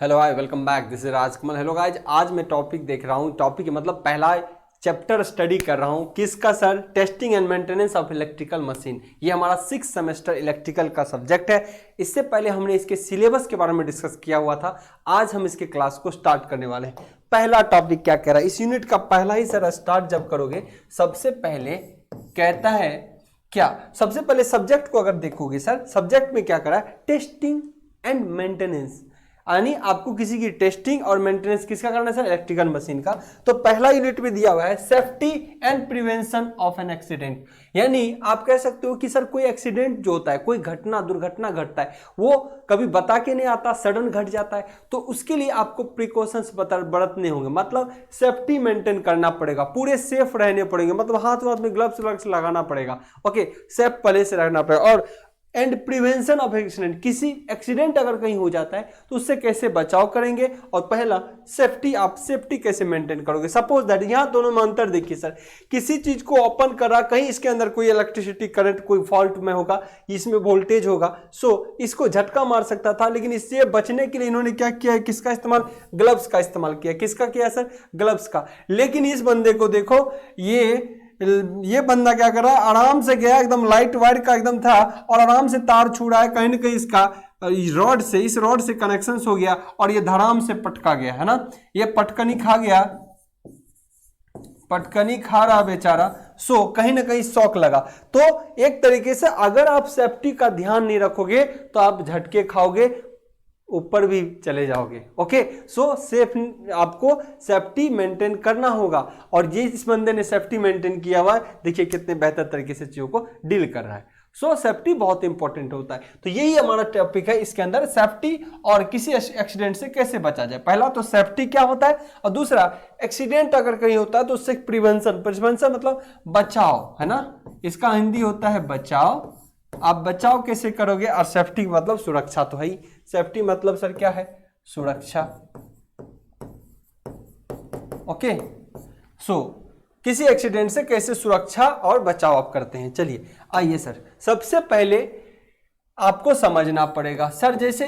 Hello hi welcome back, this is Rajkamal. Hello guys, आज मैं topic देख रहा हूँ। टॉपिक मतलब पहला चैप्टर स्टडी कर रहा हूँ। किसका sir? Testing and maintenance of electrical machine. ये हमारा 6 सेमेस्टर इलेक्ट्रिकल का सब्जेक्ट है। इससे पहले हमने इसके सिलेबस के बारे में डिस्कस किया हुआ था। आज हम इसके क्लास को स्टार्ट करने वाले हैं। पहला टॉपिक क्या कह रहा है? इस यूनिट का पहला ही सर स्टार्ट जब करोगे, सबसे पहले कहता है क्या? सबसे पहले सब्जेक्ट को अगर देखोगे सर, सब्जेक्ट में क्या करा है? टेस्टिंग एंड मेंटेनेंस, यानी आपको किसी की टेस्टिंग और मेंटेनेंस किसका करना है सर? इलेक्ट्रिकल मशीन का। तो पहला यूनिट में दिया हुआ है safety and prevention of an accident. यानी आप कह सकते हो कि सर कोई एक्सीडेंट जो होता है, कोई घटना दुर्घटना घटता है, वो कभी बता के नहीं आता, सडन घट जाता है, तो उसके लिए आपको प्रिकॉशंस बरतने होंगे। मतलब सेफ्टी मेंटेन करना पड़ेगा, पूरे सेफ रहने पड़ेंगे। मतलब हाथ में ग्लव्स लगाना पड़ेगा। ओके, सेफ पहले से रहना पड़ेगा। और एंड प्रिवेंशन ऑफ एक्सीडेंट, किसी एक्सीडेंट अगर कहीं हो जाता है तो उससे कैसे बचाव करेंगे। और पहला सेफ्टी, आप सेफ्टी कैसे मेंटेन करोगे। सपोज दैट, यहां दोनों में अंतर देखिए सर। किसी चीज को ओपन करा, कहीं इसके अंदर कोई इलेक्ट्रिसिटी करंट कोई फॉल्ट में होगा, इसमें वोल्टेज होगा, सो इसको झटका मार सकता था। लेकिन इससे बचने के लिए इन्होंने क्या किया है? किसका इस्तेमाल? ग्लव्स का इस्तेमाल किया। किसका किया सर? ग्लव्स का। लेकिन इस बंदे को देखो, ये बंदा क्या कर रहा है? आराम से गया, एकदम लाइट वाइट का एकदम था, और आराम से तार छू रहा है। कहीं ना कहीं इसका रॉड से, इस रॉड से कनेक्शन हो गया और ये धड़ाम से पटका गया, है ना। ये पटकनी खा गया, पटकनी खा रहा बेचारा। सो कहीं ना कहीं शॉक लगा। तो एक तरीके से अगर आप सेफ्टी का ध्यान नहीं रखोगे तो आप झटके खाओगे, ऊपर भी चले जाओगे। ओके, सो सेफ, आपको सेफ्टी मेंटेन करना होगा। और ये इस बंदे ने सेफ्टी मेंटेन किया हुआ है। देखिए कितने बेहतर तरीके से चीजों को डील कर रहा है। सो सेफ्टी बहुत इंपॉर्टेंट होता है। तो यही हमारा टॉपिक है। इसके अंदर सेफ्टी और किसी एक्सीडेंट से कैसे बचा जाए। पहला तो सेफ्टी क्या होता है, और दूसरा एक्सीडेंट अगर कहीं होता है तो उससे प्रिवेंशन। प्रिवेंशन मतलब बचाव, है ना। इसका हिंदी होता है बचाव। आप बचाव कैसे करोगे? और सेफ्टी मतलब सुरक्षा तो है ही। सेफ्टी मतलब सर क्या है? सुरक्षा। ओके, सो किसी एक्सीडेंट से कैसे सुरक्षा और बचाव आप करते हैं। चलिए आइए सर, सबसे पहले आपको समझना पड़ेगा सर, जैसे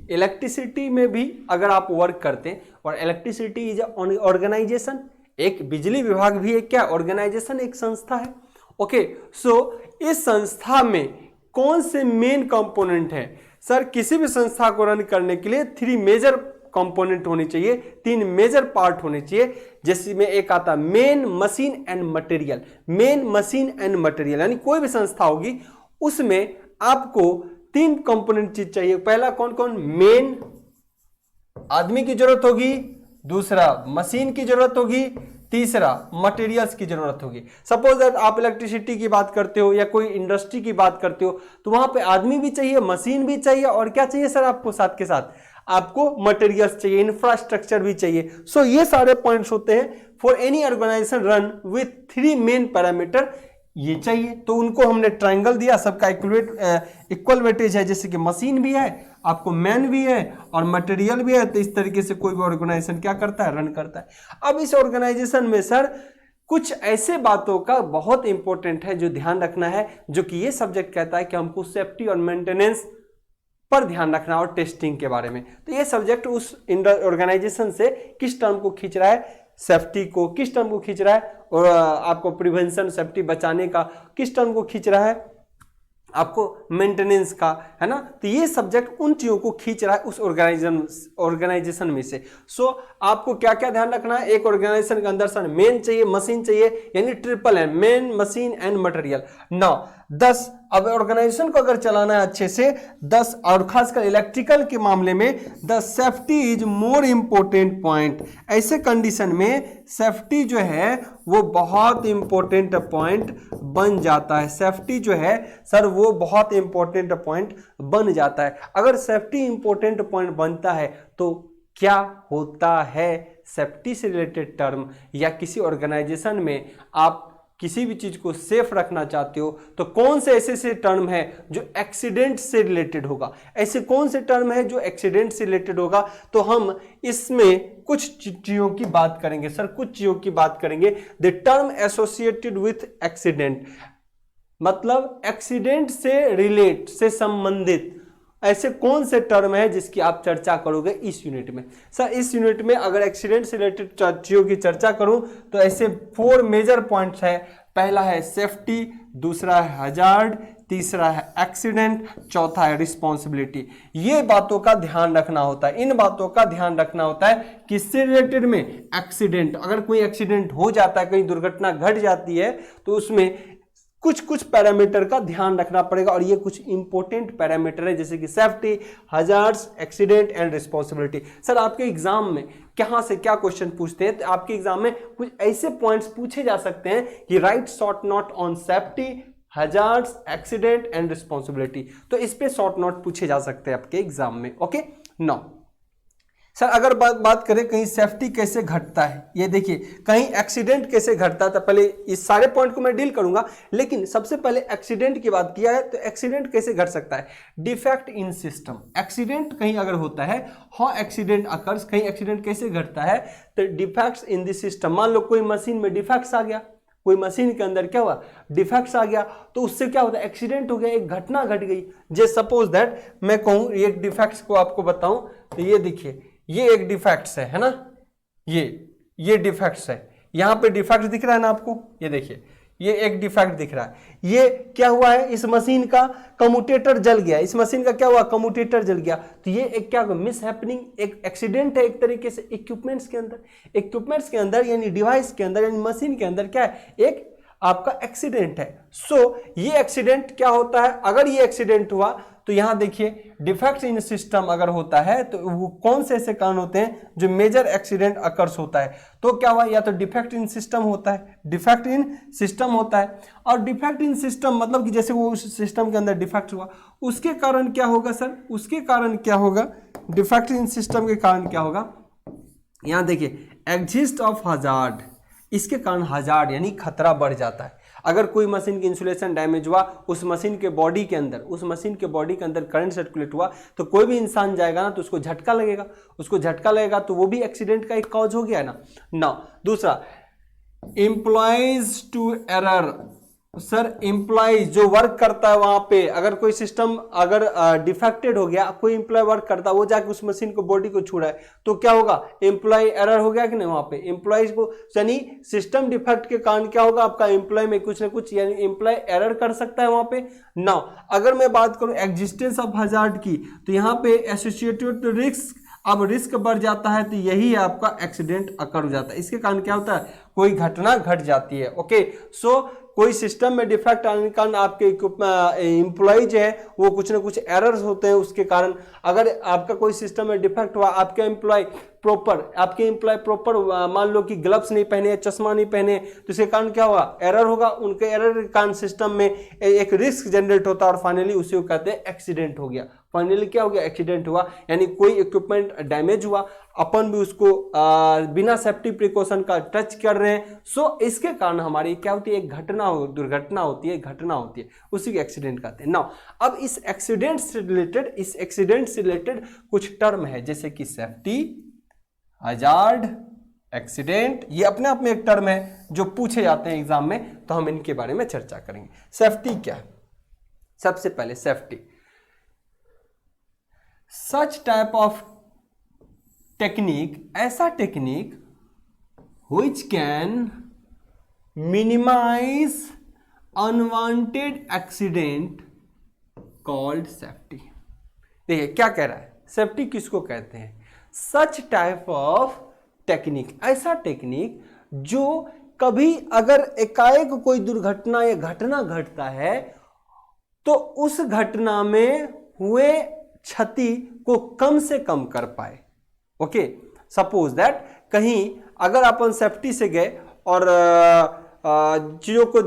इलेक्ट्रिसिटी में भी अगर आप वर्क करते हैं, और इलेक्ट्रिसिटी इज ऑर्गेनाइजेशन, एक बिजली विभाग भी एक क्या? ऑर्गेनाइजेशन, एक संस्था है। ओके, सो इस संस्था में कौन से मेन कंपोनेंट है सर? किसी भी संस्था को रन करने के लिए 3 मेजर कंपोनेंट होने चाहिए, 3 मेजर पार्ट होने चाहिए। जिसमें एक आता main, machine and material. Main, machine and material, यानी कोई भी संस्था होगी उसमें आपको 3 कंपोनेंट चीज चाहिए। पहला कौन कौन? मेन, आदमी की जरूरत होगी। दूसरा मशीन की जरूरत होगी। तीसरा मटेरियल्स की जरूरत होगी। सपोज दैट आप इलेक्ट्रिसिटी की बात करते हो या कोई इंडस्ट्री की बात करते हो, तो वहां पे आदमी भी चाहिए, मशीन भी चाहिए, और क्या चाहिए सर आपको? साथ के साथ आपको मटेरियल्स चाहिए, इंफ्रास्ट्रक्चर भी चाहिए। सो ये सारे पॉइंट्स होते हैं for any organisation run with 3 main parameter. ये चाहिए, तो उनको हमने ट्रायंगल दिया, सबका इक्वल वेटेज है। जैसे कि मशीन भी है, आपको मैन भी है, और मटेरियल भी है। तो इस तरीके से कोई भी ऑर्गेनाइजेशन क्या करता है? रन करता है। अब इस ऑर्गेनाइजेशन में सर कुछ ऐसे बातों का बहुत इंपॉर्टेंट है जो ध्यान रखना है, जो कि ये सब्जेक्ट कहता है कि हमको सेफ्टी और मेंटेनेंस पर ध्यान रखना, और टेस्टिंग के बारे में। तो ये सब्जेक्ट उस ऑर्गेनाइजेशन से किस टर्म को खींच रहा है? सेफ्टी को। किस टर्म को खींच रहा है? और आपको प्रिवेंशन, सेफ्टी बचाने का किस टर्म को खींच रहा है? आपको मेंटेनेंस का, है ना। तो ये सब्जेक्ट उन चीजों को खींच रहा है उस ऑर्गेनाइजेशन में से। सो आपको क्या क्या ध्यान रखना है? एक ऑर्गेनाइजेशन के अंदर सर मेन चाहिए, मशीन चाहिए, यानी ट्रिपल है, मेन, मशीन एंड मटेरियल। 9, 10। अब ऑर्गेनाइजेशन को अगर चलाना है अच्छे से, 10, और खासकर इलेक्ट्रिकल के मामले में the safety is more important point. ऐसे कंडीशन में सेफ्टी जो है वो बहुत इंपॉर्टेंट पॉइंट बन जाता है। सेफ्टी जो है सर वो बहुत इंपॉर्टेंट पॉइंट बन जाता है। अगर सेफ्टी इंपॉर्टेंट पॉइंट बनता है तो क्या होता है? सेफ्टी से रिलेटेड टर्म या किसी ऑर्गेनाइजेशन में आप किसी भी चीज को सेफ रखना चाहते हो, तो कौन से ऐसे टर्म है जो एक्सीडेंट से रिलेटेड होगा? ऐसे कौन से टर्म है जो एक्सीडेंट से रिलेटेड होगा? तो हम इसमें कुछ चीजों की बात करेंगे सर, कुछ चीजों की बात करेंगे। The term associated with accident, मतलब एक्सीडेंट से रिलेट, से संबंधित ऐसे कौन से टर्म है जिसकी आप चर्चा करोगे इस यूनिट में? सर इस यूनिट में अगर एक्सीडेंट से रिलेटेड चीजों की चर्चा करूं तो ऐसे 4 मेजर पॉइंट्स है। पहला है सेफ्टी, दूसरा है हजार्ड, तीसरा है एक्सीडेंट, चौथा है रिस्पॉन्सिबिलिटी। ये बातों का ध्यान रखना होता है, इन बातों का ध्यान रखना होता है किससे रिलेटेड में? एक्सीडेंट। अगर कोई एक्सीडेंट हो जाता है, कहीं दुर्घटना घट जाती है तो उसमें कुछ पैरामीटर का ध्यान रखना पड़ेगा और ये कुछ इंपॉर्टेंट पैरामीटर है जैसे कि safety, hazards, accident and responsibility. Sir आपके एग्जाम में कहां से क्या क्वेश्चन पूछते हैं? तो आपके एग्जाम में कुछ ऐसे पॉइंट्स पूछे जा सकते हैं कि right short note on safety, hazards, accident and responsibility. तो इस पे शॉर्ट नोट पूछे जा सकते हैं आपके एग्जाम में। ओके नाउ सर अगर बात करें कहीं सेफ्टी कैसे घटता है, ये देखिए कहीं एक्सीडेंट कैसे घटता है, तो पहले इस सारे पॉइंट को मैं डील करूंगा, लेकिन सबसे पहले एक्सीडेंट की बात किया है तो एक्सीडेंट कैसे घट सकता है? Defect in system. एक्सीडेंट कहीं अगर होता है, हाउ एक्सीडेंट अकर्स, कहीं एक्सीडेंट कैसे घटता है? तो डिफेक्ट्स इन द सिस्टम। मान लो कोई मशीन में डिफेक्ट्स आ गया, कोई मशीन के अंदर क्या हुआ? डिफेक्ट्स आ गया, तो उससे क्या होता है? एक्सीडेंट हो गया, एक घटना घट गई। जैसे सपोज दैट मैं कहूं एक डिफेक्ट्स को आपको बताऊं तो ये देखिए ये एक डिफेक्ट्स है ना, ये डिफेक्ट्स है, यहां पे डिफेक्ट दिख रहा है ना आपको, ये देखिए ये एक डिफेक्ट दिख रहा है। ये क्या हुआ है? इस मशीन का कम्यूटेटर जल गया, इस मशीन का क्या हुआ? कम्यूटेटर जल गया। तो ये एक क्या मिस हैपनिंग, एक एक्सीडेंट है एक तरीके से इक्विपमेंट्स के अंदर यानी डिवाइस के अंदर यानी मशीन के अंदर क्या है? एक आपका एक्सीडेंट है। सो ये एक्सीडेंट क्या होता है? अगर ये एक्सीडेंट हुआ तो यहां देखिए डिफेक्ट इन सिस्टम अगर होता है तो वो कौन से ऐसे कारण होते हैं जो मेजर एक्सीडेंट अकर्स होता है? तो क्या हुआ? या तो डिफेक्ट इन सिस्टम होता है, डिफेक्ट इन सिस्टम होता है। और डिफेक्ट इन सिस्टम मतलब कि जैसे वो उस सिस्टम के अंदर डिफेक्ट हुआ, उसके कारण क्या होगा सर? उसके कारण क्या होगा? डिफेक्ट इन सिस्टम के कारण क्या होगा? यहां देखिए एग्जिस्ट ऑफ हजार्ड, इसके कारण हजार्ड यानी खतरा बढ़ जाता है। अगर कोई मशीन की इंसुलेशन डैमेज हुआ, उस मशीन के बॉडी के अंदर करंट सर्कुलेट हुआ तो कोई भी इंसान जाएगा ना तो उसको झटका लगेगा, तो वो भी एक्सीडेंट का एक कॉज हो गया ना। दूसरा employees to error. Sir employ जो वर्क करता है वहां पे, अगर कोई सिस्टम अगर डिफेक्टेड हो गया, कोई एम्प्लॉय वर्क करता है वो जाके उस मशीन को बॉडी को छू रहा है तो क्या होगा? एम्प्लॉय एरर हो गया कि नहीं? वहां पे एम्प्लॉयज को यानी सिस्टम डिफेक्ट के कारण क्या होगा? आपका एम्प्लॉय में कुछ ना कुछ यानी एम्प्लॉय एरर कर सकता है वहां पे ना। अगर मैं बात करूं एग्जिस्टेंस ऑफ हजार्ड की तो यहाँ पे एसोसिएटेड रिस्क, अब रिस्क बढ़ जाता है तो यही आपका एक्सीडेंट अकर हो जाता है। इसके कारण क्या होता है? कोई घटना घट जाती है। ओके सो कोई सिस्टम में डिफेक्ट आने के कारण आपके एम्प्लॉय जो है वो कुछ ना कुछ एरर्स होते हैं उसके कारण। अगर आपका कोई सिस्टम में डिफेक्ट हुआ, आपके एम्प्लॉय प्रॉपर मान लो कि ग्लव्स नहीं पहने, चश्मा नहीं पहने, तो इसके कारण क्या होगा? एरर होगा। उनके एरर के कारण सिस्टम में एक रिस्क जनरेट होता है और फाइनली उसे कहते हैं एक्सीडेंट हो गया। फाइनली क्या हो गया? एक्सीडेंट हुआ, यानी कोई इक्विपमेंट डैमेज हुआ, अपन भी उसको बिना सेफ्टी प्रिकॉशन का टच कर रहे हैं। सो इसके कारण हमारी क्या होती है? एक दुर्घटना होती है, उसी के एक्सीडेंट कहते हैं। नाउ अब इस एक्सीडेंट से रिलेटेड कुछ टर्म है जैसे कि सेफ्टी, हजार्ड, एक्सीडेंट, ये अपने आप में एक टर्म है जो पूछे जाते हैं एग्जाम में, तो हम इनके बारे में चर्चा करेंगे। सेफ्टी क्या है? सबसे पहले safety such type of technique, ऐसा technique which can minimize unwanted accident called safety। देखिए क्या कह रहा है? सेफ्टी किसको कहते हैं? सच टाइप ऑफ टेक्निक, ऐसा टेक्निक जो कभी अगर एकाएक कोई दुर्घटना या घटना घटता है तो उस घटना में हुए क्षति को कम से कम कर पाए। ओके सपोज दैट कहीं अगर अपन सेफ्टी से गए और चीजों को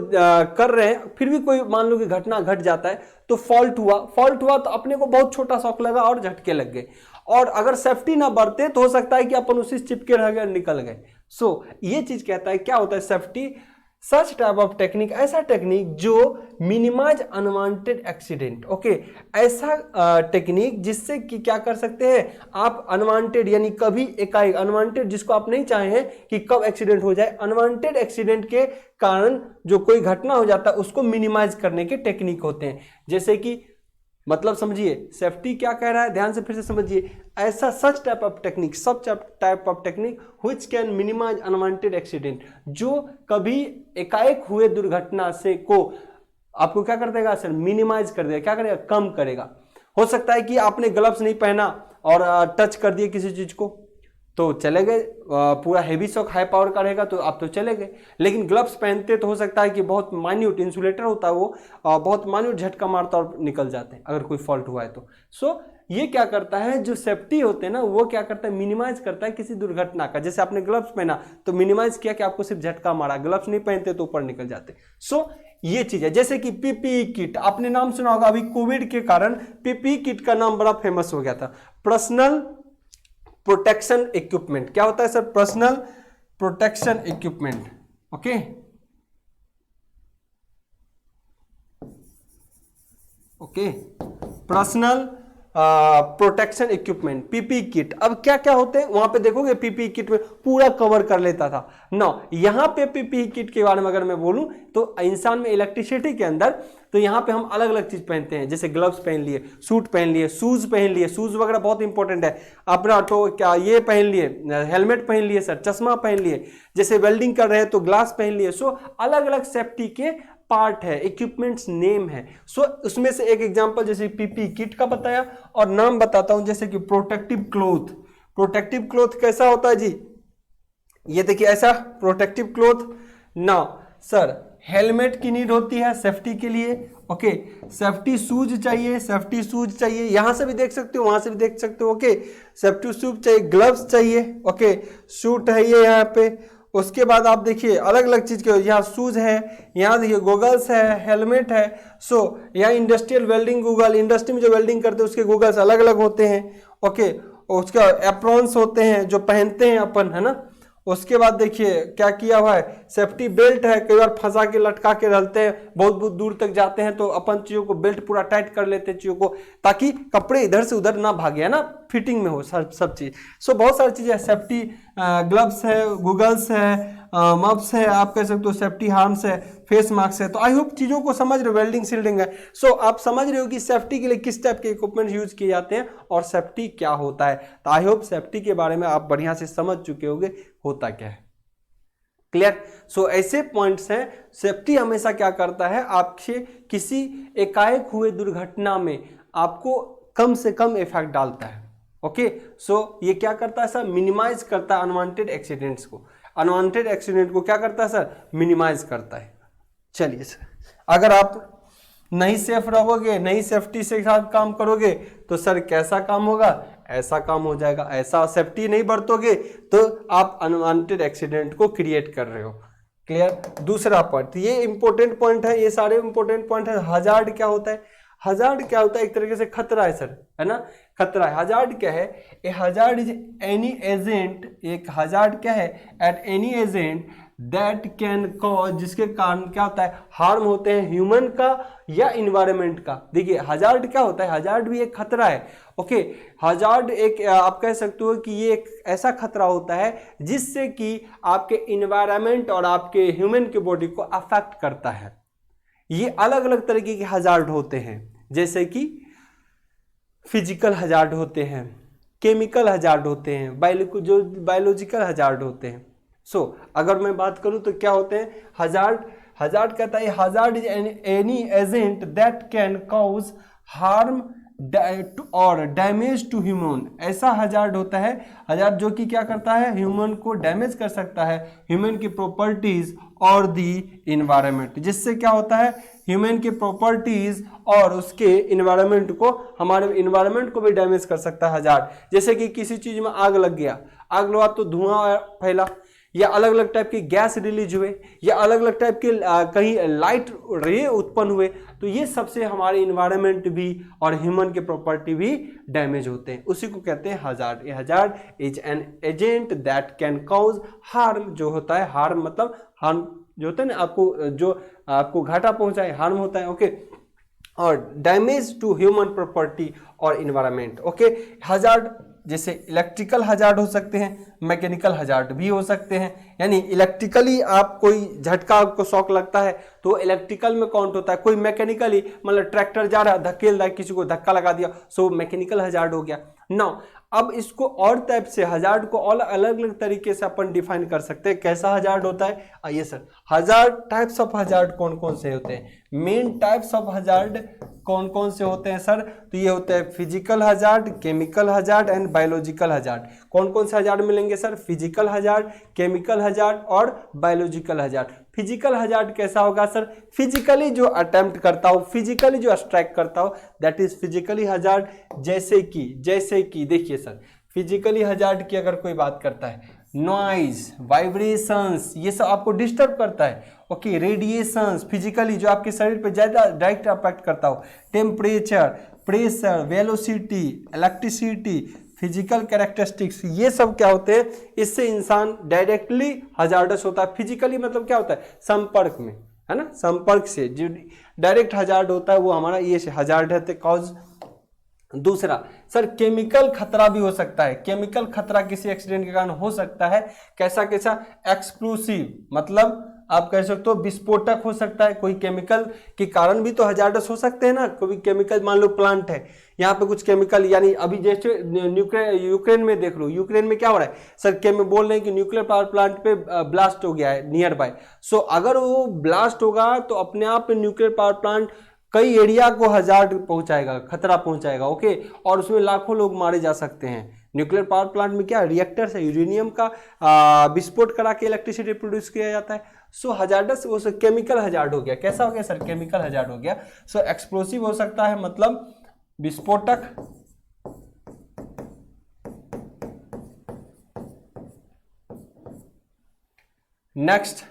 कर रहे हैं, फिर भी कोई मान लो कि घटना घट जाता है तो फॉल्ट हुआ तो अपने को बहुत छोटा शॉक लगा और झटके लग गए, और अगर सेफ्टी ना बरते तो हो सकता है कि अपन उसी चिपके रह गए, निकल गए। सो ये चीज कहता है क्या होता है? Safety such type of technique, ऐसा टेक्निक जो मिनिमाइज अनवांटेड एक्सीडेंट। ओके ऐसा टेक्निक जिससे कि क्या कर सकते हैं आप? अनवांटेड यानी कभी एकाएक, अनवांटेड जिसको आप नहीं चाहे हैं कि कब एक्सीडेंट हो जाए, अनवांटेड एक्सीडेंट के कारण जो कोई घटना हो जाता है उसको मिनिमाइज करने के टेक्निक होते हैं। जैसे कि मतलब समझिए सेफ्टी क्या कह रहा है, ध्यान से फिर से समझिए। ऐसा such type of technique which can minimise unwanted accident, जो कभी एकाएक हुए दुर्घटना से को आपको क्या कर देगा सर, मिनिमाइज कर देगा, क्या करेगा, कम करेगा। हो सकता है कि आपने ग्लव्स नहीं पहना और टच कर दिए किसी चीज को तो चले गए, पूरा हेवी शॉक हाई पावर का रहेगा तो आप तो चले गए। लेकिन ग्लव्स पहनते तो हो सकता है कि बहुत माइन्यूट इंसुलेटर होता है वो, बहुत माइन्यूट झटका मारता और निकल जाते हैं अगर कोई फॉल्ट हुआ है तो। सो ये क्या करता है, जो सेफ्टी होते हैं ना वो क्या करता है, मिनिमाइज करता है किसी दुर्घटना का। जैसे आपने ग्लव्स पहना तो मिनिमाइज किया कि आपको सिर्फ झटका मारा, ग्लव्स नहीं पहनते तो ऊपर निकल जाते। सो ये चीज है। जैसे कि पीपीई किट, आपने नाम सुना होगा, अभी कोविड के कारण पीपीई किट का नाम बड़ा फेमस हो गया था, पर्सनल प्रोटेक्शन इक्विपमेंट। क्या होता है sir, personal protection equipment. Okay, personal protection equipment, PP kit. अब क्या क्या होते हैं वहां पे देखोगे, पीपी किट में पूरा कवर कर लेता था ना। यहां पे पीपी किट के बारे में अगर मैं बोलूं तो इंसान में इलेक्ट्रिसिटी के अंदर, तो यहाँ पे हम अलग अलग चीज पहनते हैं, जैसे ग्लव्स पहन लिए, सूट पहन लिए, शूज पहन लिए, शूज वगैरह बहुत इंपॉर्टेंट है अपना, तो क्या ये पहन लिए, हेलमेट पहन लिए सर, चश्मा पहन लिए, जैसे वेल्डिंग कर रहे हैं तो ग्लास पहन लिए। सो अलग अलग सेफ्टी के पार्ट है, इक्विपमेंट्स नेम है। सो उसमें से एक एग्जांपल जैसे पीपी किट का बताया और नाम बताता हूं, जैसे कि प्रोटेक्टिव क्लोथ। प्रोटेक्टिव क्लोथ कैसा होता है जी, ये देखिए ऐसा प्रोटेक्टिव क्लोथ ना सर। हेलमेट की नीड होती है सेफ्टी के लिए, ओके। सेफ्टी शूज चाहिए, सेफ्टी शूज चाहिए, यहां से भी देख सकते हो वहां से भी देख सकते हो, ओके। सेफ्टी शूज चाहिए, ग्लव्स चाहिए, ओके, सूट है ये यहाँ पे। उसके बाद आप देखिए अलग अलग चीज के, यहाँ शूज है, यहाँ देखिए गोगल्स है, हेलमेट है। सो यहाँ इंडस्ट्रियल वेल्डिंग गूगल, इंडस्ट्री में जो वेल्डिंग करते हैं उसके गूगल्स अलग अलग होते हैं, ओके। उसका एप्रॉन्स होते हैं जो पहनते हैं अपन, है ना। उसके बाद देखिए क्या किया हुआ है, सेफ्टी बेल्ट है, कई बार फंसा के लटका के रहते हैं, बहुत बहुत दूर तक जाते हैं तो अपन चीजों को बेल्ट पूरा टाइट कर लेते हैं चीजों को, ताकि कपड़े इधर से उधर ना भागे, है ना, फिटिंग में हो सब चीज। सो बहुत सारी चीजें, सेफ्टी ग्लव्स है, गूगल्स है, मफ्स है, आप कह सकते हो सेफ्टी हार्म्स है, फेस मास्क है। तो आई होप चीजों को समझ रहे हो, वेल्डिंग सील्डिंग है। सो आप समझ रहे हो कि सेफ्टी के लिए किस टाइप के इक्विपमेंट यूज किए जाते हैं और सेफ्टी क्या होता है। तो आई होप सेफ्टी के बारे में आप बढ़िया से समझ चुके होंगे होता क्या है, क्लियर। सो ऐसे पॉइंट्स हैं। सेफ्टी हमेशा क्या करता है, आपके किसी एकाएक हुए दुर्घटना में आपको कम से कम इफेक्ट डालता है, ओके। सो ये क्या करता है सर, मिनिमाइज करता है अनवांटेड एक्सीडेंट्स को। अनवांटेड एक्सीडेंट को क्या करता है सर, मिनिमाइज करता है। चलिए सर, अगर आप नहीं सेफ रहोगे, नहीं सेफ्टी से साथ काम करोगे तो सर कैसा काम होगा, ऐसा काम हो जाएगा। ऐसा सेफ्टी नहीं बरतोगे तो आप अनवांटेड एक्सीडेंट को क्रिएट कर रहे हो, क्लियर। दूसरा पॉइंट, ये इंपॉर्टेंट पॉइंट है, ये सारे इंपॉर्टेंट पॉइंट है। हजार्ड क्या होता है, हजार्ड क्या होता है, एक तरीके से खतरा है सर, है ना, खतरा है। हजार्ड क्या है, ए हजार्ड इज एनी एजेंट, एक हजार्ड क्या है, at any agent that can cause, जिसके कारण क्या होता है, हार्म होते हैं ह्यूमन का या इन्वायरमेंट का। देखिए हजार्ड क्या होता है, हजार्ड भी एक खतरा है, ओके। हजार्ड एक आप कह सकते हो कि ये एक ऐसा खतरा होता है जिससे कि आपके इन्वायरमेंट और आपके ह्यूमन के बॉडी को अफेक्ट करता है। ये अलग अलग तरीके के हजार्ड होते हैं, जैसे कि फिजिकल हजार्ड होते हैं, केमिकल हजार्ड होते हैं, बायोलॉजिकल हजार्ड होते हैं। सो अगर मैं बात करूं तो क्या होते हैं, हजार्ड कहता है hazard is any agent that can cause harm और डैमेज टू ह्यूमन। ऐसा हजार्ड होता है, हजार्ड जो कि क्या करता है, ह्यूमन को डैमेज कर सकता है, ह्यूमन की प्रॉपर्टीज और दी इन्वायरमेंट। जिससे क्या होता है, ह्यूमन की प्रॉपर्टीज और उसके इन्वायरमेंट को, हमारे इन्वायरमेंट को भी डैमेज कर सकता है हजार्ड। जैसे कि किसी चीज में आग लग गया, आग लगा तो धुआं फैला, या अलग अलग टाइप की गैस रिलीज हुए, या अलग अलग टाइप के कहीं लाइट रे उत्पन्न हुए, तो ये सबसे हमारे इन्वायरमेंट भी और ह्यूमन के प्रॉपर्टी भी डैमेज होते हैं। उसी को कहते हैं hazard. Hazard is an agent that can cause harm, जो होता है हार्म मतलब हार्म जो होता है ना, आपको जो आपको घाटा पहुंचाए, हार्म होता है, ओके। और डैमेज टू ह्यूमन प्रॉपर्टी और इन्वायरमेंट, ओके। हजार्ड जैसे इलेक्ट्रिकल हजार्ड हो सकते हैं, मैकेनिकल हजार्ड भी हो सकते हैं। यानी इलेक्ट्रिकली आप कोई झटका आपको शॉक लगता है तो इलेक्ट्रिकल में काउंट होता है, कोई मैकेनिकली मतलब ट्रैक्टर जा रहा है धकेल रहा है किसी को धक्का लगा दिया सो मैकेनिकल हजार्ड हो गया। नाउ अब इसको और टाइप से हजार्ड को और अलग अलग तरीके से अपन डिफाइन कर सकते हैं। कैसा हजार्ड होता है, आइए sir, hazard types of hazard कौन कौन से होते हैं, मेन टाइप्स ऑफ हजार्ड कौन कौन से होते हैं सर, तो ये होते हैं physical hazard, chemical hazard and biological hazard. कौन कौन से हजार्ड मिलेंगे sir, physical hazard, chemical hazard और बायोलॉजिकल हजार्ड। फिजिकल हजार्ड कैसा होगा सर, फिजिकली जो अटेम्प्ट करता हो, फिजिकली जो स्ट्राइक करता हो, दैट इज फिजिकली हजार्ड। जैसे कि देखिए सर, फिजिकली हजार्ड की अगर कोई बात करता है, नॉइज, वाइब्रेशंस, ये सब आपको डिस्टर्ब करता है। ओके, रेडिएशंस, फिजिकली जो आपके शरीर पे ज्यादा डायरेक्ट अफेक्ट करता हो, temperature, pressure, velocity, electricity, physical characteristics, ये सब क्या होते हैं, इससे इंसान डायरेक्टली हजार्डस होता है। फिजिकली मतलब क्या होता है, संपर्क में, है ना, संपर्क से जो डायरेक्ट हजार्ड होता है वो हमारा ये हजार्ड है कॉज। दूसरा सर, केमिकल खतरा भी हो सकता है। केमिकल खतरा किसी एक्सीडेंट के कारण हो सकता है। कैसा कैसा, एक्सप्लोसिव, मतलब आप कह सकते हो विस्फोटक हो सकता है। कोई केमिकल के कारण भी तो हजार्डस हो सकते हैं ना। कोई केमिकल, मान लो प्लांट है, यहाँ पे कुछ केमिकल, यानी अभी जैसे यूक्रेन में देख लो, यूक्रेन में क्या हो रहा है सर, क्या में बोल रहे हैं कि न्यूक्लियर पावर प्लांट पे ब्लास्ट हो गया है नियर बाय। सो अगर वो ब्लास्ट होगा तो अपने आप में न्यूक्लियर पावर प्लांट कई एरिया को हजार्ड पहुंचाएगा, खतरा पहुंचाएगा। ओके, और उसमें लाखों लोग मारे जा सकते हैं। न्यूक्लियर पावर प्लांट में क्या रिएक्टर से यूरेनियम का विस्फोट करा के इलेक्ट्रिसिटी प्रोड्यूस किया जाता है। सो हजार्डस वो केमिकल हजार्ड हो गया। कैसा हो गया सर, केमिकल हजार्ड हो गया। सो एक्सप्लोसिव हो सकता है, मतलब विस्फोटक। Next,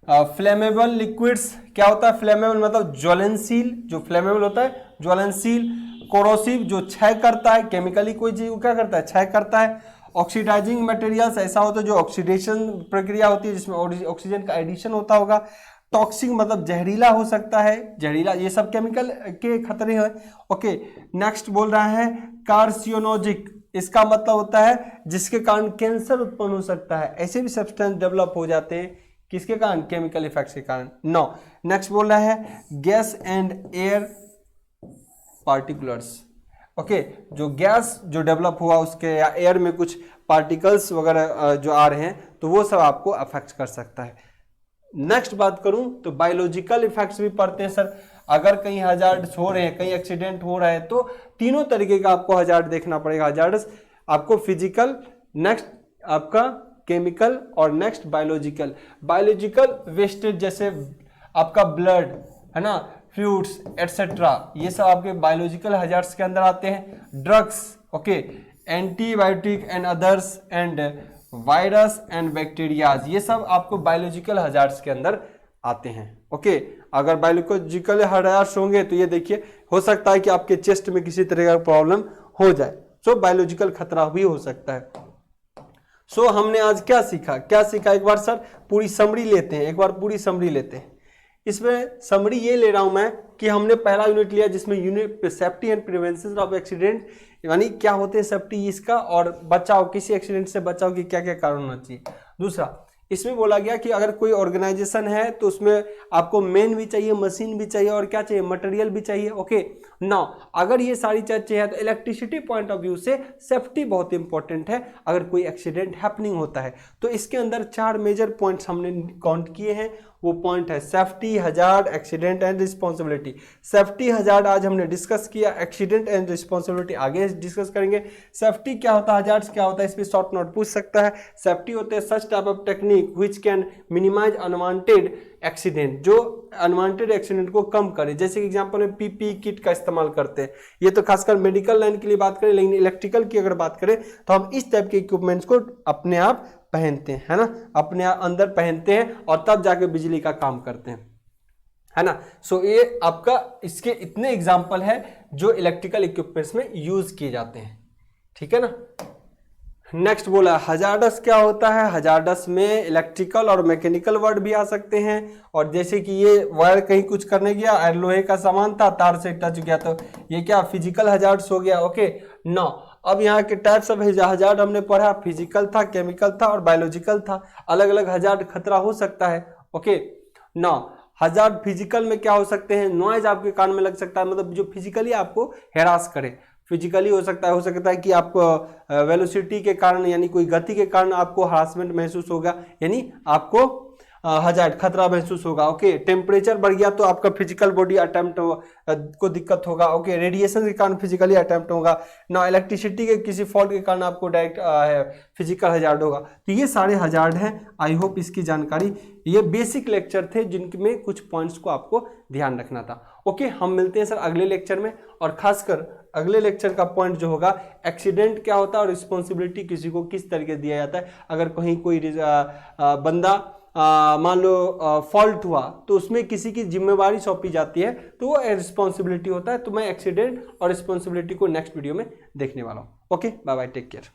flammable liquids. क्या होता है फ्लेमेबल, मतलब ज्वलनशील, जो फ्लेमेबल होता है ज्वलनशील। कोरोसिव, जो क्षय करता है, केमिकली कोई चीज को क्या करता है, क्षय करता है। ऑक्सीडाइजिंग मटेरियल्स, ऐसा होता है जो ऑक्सीडेशन प्रक्रिया होती है जिसमें ऑक्सीजन का एडिशन होता होगा। टॉक्सिक, मतलब जहरीला हो सकता है, जहरीला, ये सब केमिकल के खतरे हैं। ओके, नेक्स्ट बोल रहा है कार्सिनोजिक। इसका मतलब होता है जिसके कारण कैंसर उत्पन्न हो सकता है। ऐसे भी सब्सटेंस डेवलप हो जाते हैं, किसके कारण, केमिकल इफेक्ट्स के कारण। नो, नेक्स्ट बोल रहा है gas and air particulars. Okay, जो गैस जो डेवलप हुआ उसके या एयर में कुछ पार्टिकल्स वगैरह जो आ रहे हैं तो वो सब आपको अफेक्ट कर सकता है। नेक्स्ट बात करूं तो बायोलॉजिकल इफेक्ट्स भी पड़ते हैं सर। अगर कहीं हजार्ड्स हो रहे हैं, कहीं एक्सीडेंट हो रहा है तो तीनों तरीके का आपको हजार्ड देखना पड़ेगा। हजार्ड्स आपको फिजिकल, नेक्स्ट आपका केमिकल और नेक्स्ट बायोलॉजिकल। बायोलॉजिकल वेस्टेज जैसे आपका ब्लड है ना, फ्लूइड्स एटसेट्रा, ये सब आपके बायोलॉजिकल हजार्ड्स के अंदर आते हैं। Drugs, okay, antibiotic and others and virus and bacterias, ये सब आपको बायोलॉजिकल हजार्ड्स के अंदर आते हैं। ओके, अगर बायोलॉजिकल हजार्ड्स होंगे तो ये देखिए हो सकता है कि आपके चेस्ट में किसी तरह का प्रॉब्लम हो जाए। सो बायोलॉजिकल खतरा भी हो सकता है। सो हमने आज क्या सीखा, एक बार सर पूरी समरी लेते हैं, इसमें समरी ये ले रहा हूं मैं कि हमने पहला यूनिट लिया जिसमें unit safety and prevention of accident, यानी क्या होते हैं सेफ्टी इसका, और बचाव, किसी एक्सीडेंट से बचाव की क्या क्या कारण होना चाहिए। दूसरा, इसमें बोला गया कि अगर कोई ऑर्गेनाइजेशन है तो उसमें आपको मैन भी चाहिए, मशीन भी चाहिए और क्या चाहिए, मटेरियल भी चाहिए। ओके, नाउ अगर ये सारी चीजें चाहिए तो इलेक्ट्रिसिटी पॉइंट ऑफ व्यू से सेफ्टी बहुत इंपॉर्टेंट है। अगर कोई एक्सीडेंट हैपनिंग होता है तो इसके अंदर 4 मेजर पॉइंट्स हमने काउंट किए हैं। वो पॉइंट है safety, hazard, accident and responsibility. Safety, hazard आज हमने डिस्कस किया, एक्सीडेंट एंड रिस्पॉन्सिबिलिटी आगे डिस्कस करेंगे। सेफ्टी क्या होता है, हजार्ड्स क्या होता है, इस पर शॉर्ट नोट पूछ सकता है। सेफ्टी होते हैं such type of technique which can minimise unwanted accident, जो अनवांटेड एक्सीडेंट को कम करे। जैसे कि एग्जांपल में पीपी किट का इस्तेमाल करते हैं, ये तो खासकर मेडिकल लाइन के लिए बात करें, लेकिन इलेक्ट्रिकल की अगर बात करें तो हम इस टाइप के इक्विपमेंट्स को अपने आप पहनते हैं, है ना, अपने अंदर पहनते हैं और तब जाके बिजली का काम करते हैं, है ना। सो ये आपका इसके इतने एग्जाम्पल है जो इलेक्ट्रिकल इक्विपमेंट्स में यूज किए जाते हैं, ठीक है ना। नेक्स्ट बोला हजार्डस क्या होता है, हजार्डस में इलेक्ट्रिकल और मैकेनिकल वर्ड भी आ सकते हैं। और जैसे कि ये वायर कहीं कुछ करने गया, लोहे का सामान था, तार से टच गया तो ये क्या फिजिकल हजार्ड्स हो गया। ओके, नाउ अब यहाँ के टाइप्स ऑफ हजार्ड हमने पढ़ा, फिजिकल था, केमिकल था और बायोलॉजिकल था। अलग अलग हजार्ड खतरा हो सकता है। ओके ना, हजार्ड फिजिकल में क्या हो सकते हैं, नॉइज आपके कान में लग सकता है, मतलब जो फिजिकली आपको हैरास करे। फिजिकली हो सकता है कि आपको वेलोसिटी के कारण यानी कोई गति के कारण आपको हरासमेंट महसूस होगा, यानी आपको हजार्ड खतरा महसूस होगा। ओके, टेम्परेचर बढ़ गया तो आपका फिजिकल बॉडी अटेम्प्ट को दिक्कत होगा। ओके, रेडिएशन के कारण फिजिकली अटेम्प्ट होगा ना, इलेक्ट्रिसिटी के किसी फॉल्ट के कारण आपको डायरेक्ट फिजिकल हजार्ड होगा। तो ये सारे हजार्ड हैं। आई होप इसकी जानकारी, ये बेसिक लेक्चर थे जिनमें कुछ पॉइंट्स को आपको ध्यान रखना था। ओके, हम मिलते हैं सर अगले लेक्चर में, और खासकर अगले लेक्चर का पॉइंट जो होगा एक्सीडेंट क्या होता है और रिस्पॉन्सिबिलिटी किसी को किस तरीके दिया जाता है। अगर कहीं कोई बंदा मान लो फॉल्ट हुआ तो उसमें किसी की जिम्मेवारी सौंपी जाती है, तो वो रिस्पॉन्सिबिलिटी होता है। तो मैं एक्सीडेंट और रिस्पॉन्सिबिलिटी को नेक्स्ट वीडियो में देखने वाला हूँ। Okay, bye bye, take care.